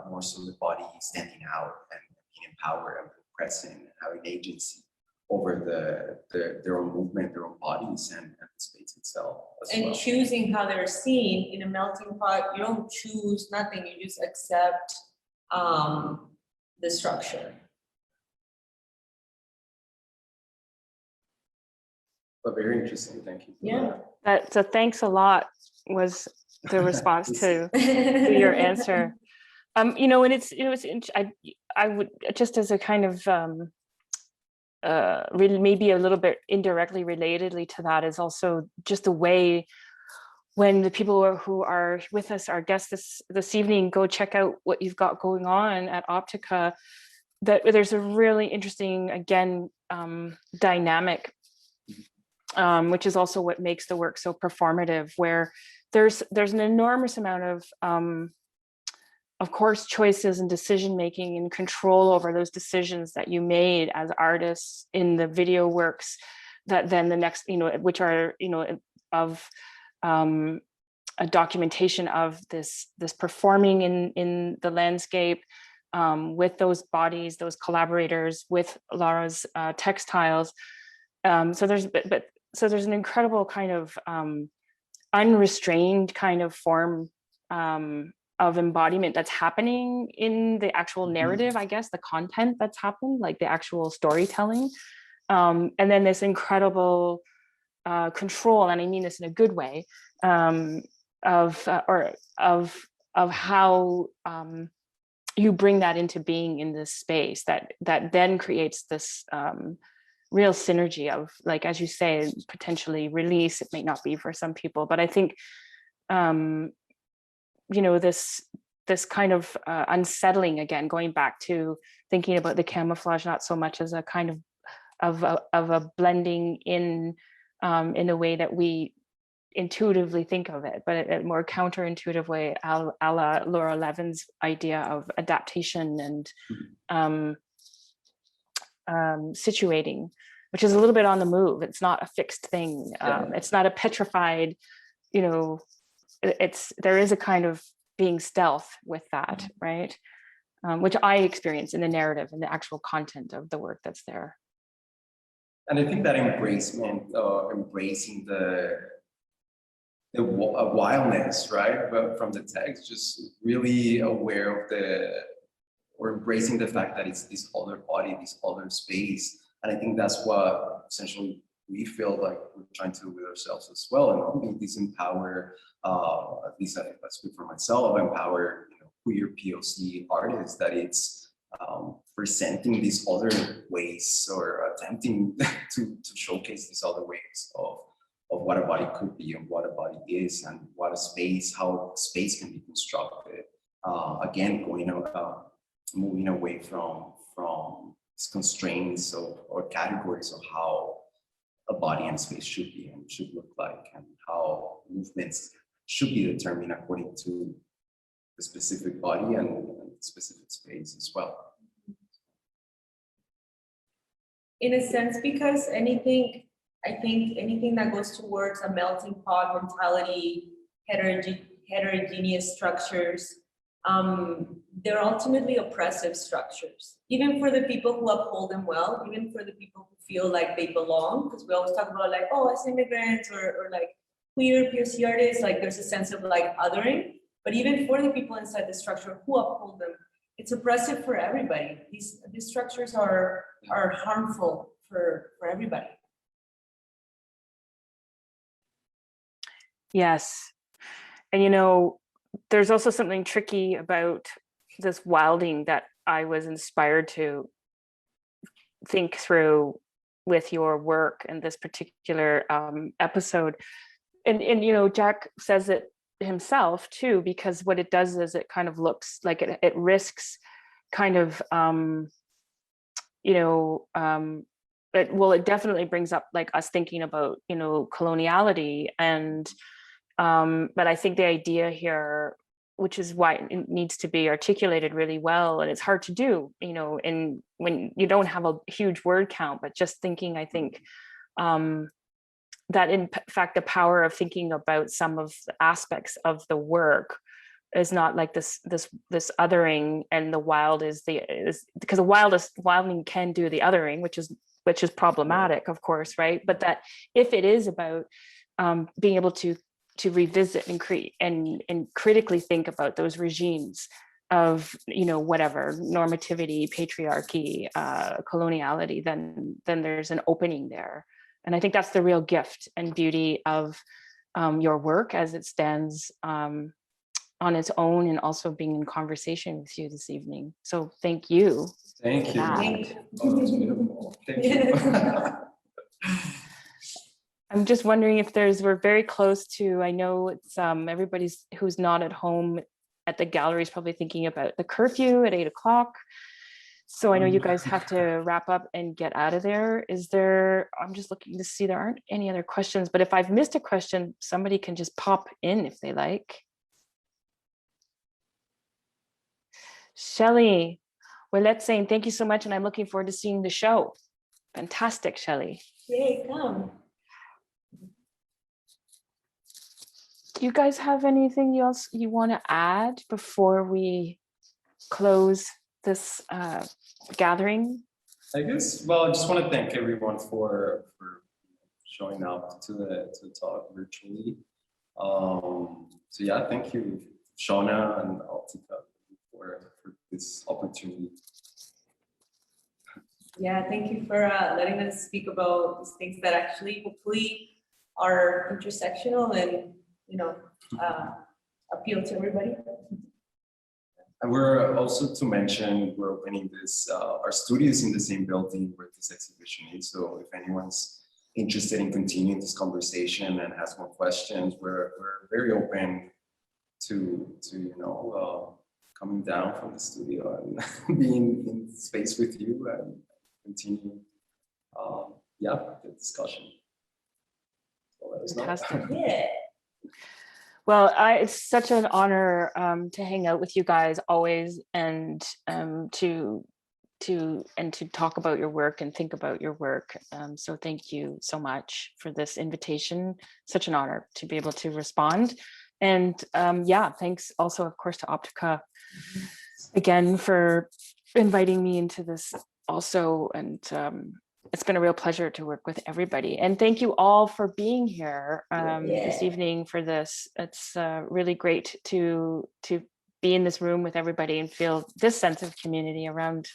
more so the body standing out and being empowered and present and having agency over their own movement, their own bodies, and the space itself as and well. choosing how they're seen in a melting pot. You don't choose nothing, you just accept the structure. But very interesting, thank you for Yeah. that. So thanks a lot was the response to your answer. And I would just as a kind of really maybe a little bit indirectly relatedly to that is also just the way when the people who are with us, our guests this evening, go check out what you've got going on at Optica, that there's a really interesting, again, dynamic, which is also what makes the work so performative, where there's an enormous amount of course, choices and decision making and control over those decisions that you made as artists in the video works, that then the next, which are, of a documentation of this performing in the landscape with those bodies, those collaborators, with Laura's textiles. So there's an incredible kind of unrestrained kind of form of embodiment that's happening in the actual narrative, I guess, the content that's happened, like the actual storytelling. And then this incredible control, and I mean this in a good way, of how you bring that into being in this space that then creates this real synergy of, like, as you say, potentially release. It may not be for some people, but I think this kind of unsettling, again, going back to thinking about the camouflage not so much as a kind of a blending in a way that we intuitively think of it, but a more counterintuitive way, a la Laura Levin's idea of adaptation and situating, which is a little bit on the move. It's not a fixed thing. It's not a petrified, there is a kind of being stealth with that, right? Which I experience in the narrative and the actual content of the work that's there. And I think that embracing the wildness, right, from the text, just really aware of or embracing the fact that it's this other body, this other space. And I think that's what essentially we feel like we're trying to do with ourselves as well. And I mean, this empower, at least I speak for myself, empower queer POC artists, that it's presenting these other ways, or attempting to showcase these other ways of what a body could be and what a body is, and what a space, how space can be constructed. Again, moving away from these constraints or categories of how a body and space should be and should look like, and how movements should be determined according to the specific body and the specific space as well. In a sense, because I think anything that goes towards a melting pot mentality, heterogeneous structures, they're ultimately oppressive structures, even for the people who uphold them well, even for the people who feel like they belong, because we always talk about, like, oh, as immigrants or like queer POC artists, like there's a sense of like othering, but even for the people inside the structure who uphold them, it's oppressive for everybody. These structures are harmful for everybody. Yes. And there's also something tricky about this wilding that I was inspired to think through with your work and this particular episode. And Jack says it himself too, because what it does is it kind of looks like it risks kind of it definitely brings up like us thinking about coloniality, and but I think the idea here, which is why it needs to be articulated really well, and it's hard to do and when you don't have a huge word count, but just thinking, I think that in fact the power of thinking about some of the aspects of the work is not like this othering, and the wild is because the wilding can do the othering, which is problematic, of course, right? But that if it is about being able to revisit and create and critically think about those regimes of whatever normativity, patriarchy, coloniality, then there's an opening there. And I think that's the real gift and beauty of your work as it stands on its own, and also being in conversation with you this evening. So thank you. Thank you. Thank you. Oh, that's beautiful. Thank you. I'm just wondering if we're very close to, I know it's everybody's who's not at home at the gallery is probably thinking about the curfew at 8 o'clock. So I know you guys have to wrap up and get out of there. I'm just looking to see, there aren't any other questions, but if I've missed a question, somebody can just pop in if they like. Shelley, well, let's say thank you so much, and I'm looking forward to seeing the show. Fantastic, Shelley. Yay, come. Do you guys have anything else you want to add before we close this gathering? I guess, well, I just want to thank everyone for showing up to the talk virtually. So yeah, thank you, Shona and Altika, for this opportunity. Yeah, thank you for letting us speak about these things that actually hopefully are intersectional and, appeal to everybody. And we're also to mention, we're opening this, our studios in the same building where this exhibition is. So if anyone's interested in continuing this conversation and has more questions, we're very open to coming down from the studio and being in space with you and continue, the discussion. So let us know. Fantastic. Yeah. Well, it's such an honor to hang out with you guys always, and to talk about your work and think about your work. So thank you so much for this invitation. Such an honor to be able to respond. And thanks also, of course, to Optica again for inviting me into this also. And it's been a real pleasure to work with everybody. And thank you all for being here this evening for this. It's really great to be in this room with everybody and feel this sense of community around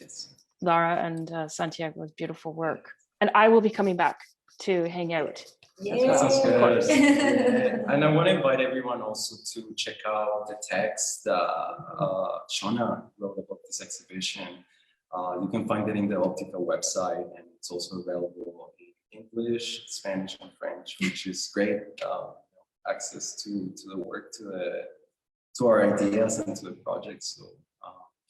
Lara and Santiago's beautiful work. And I will be coming back to hang out. Yeah. Sounds Of course. good. Yeah. And I want to invite everyone also to check out the text Shona wrote about this exhibition. You can find it in the Optica website, and it's also available in English, Spanish, and French, which is great access to the work, to our ideas and to the project. So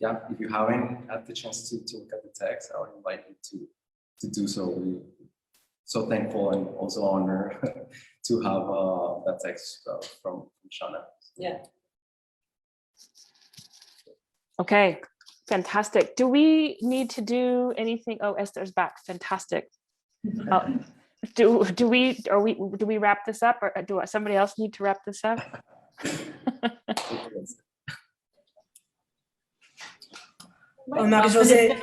if you haven't had the chance to look at the text, I would invite you to do so. We're so thankful and also honored to have that text from Shona. Yeah. Okay, fantastic. Do we need to do anything? Oh, Esther's back. Fantastic. Do we wrap this up, or do somebody else need to wrap this up? Marie-José,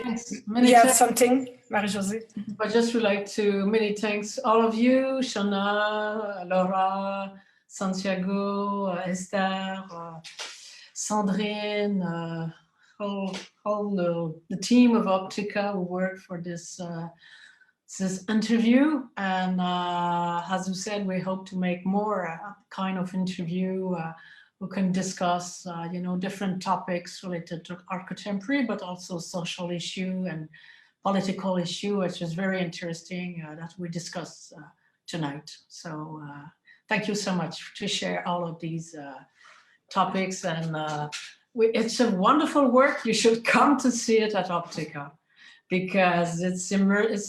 Many you have thanks. something, Marie-José? I just would like to many thanks all of you, Shona, Laura, Santiago, Esther, Sandrine, all the team of Optica who worked for this interview. And as you said, we hope to make more kind of interview who can discuss, different topics related to art contemporary, but also social issue and political issue, which is very interesting that we discuss tonight. So thank you so much to share all of these topics. And it's a wonderful work. You should come to see it at Optica, because it's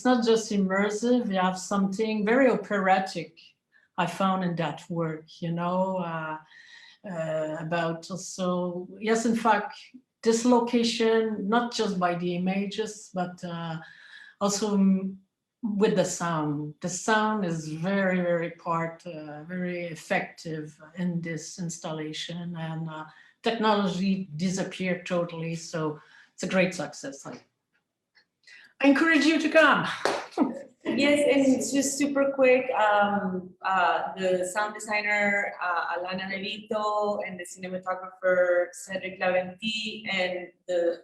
not just immersive. You have something very operatic I found in that work, about also, yes, in fact, this location, not just by the images, but also with the sound. The sound is very, very very effective in this installation, and technology disappeared totally. So it's a great success. I encourage you to come. Yes, and it's just super quick. The sound designer, Alana Nevito, and the cinematographer, Cedric Laventi, and the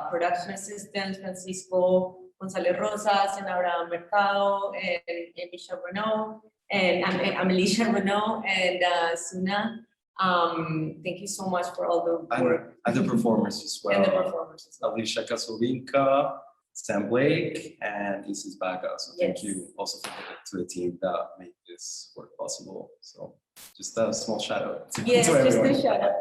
production assistants, Francisco González Rosas, and Abraham Mercado, and Alicia Renault, and Amelisha Renault, and Suna. Thank you so much for all the work. And the performers as well. And the performers as well. Alicia Kasolinka, Sam Blake, and Isis Baga. So thank Yes. you also to the team that made this work possible. So just a small shout out to Yes, just everyone. a shout out.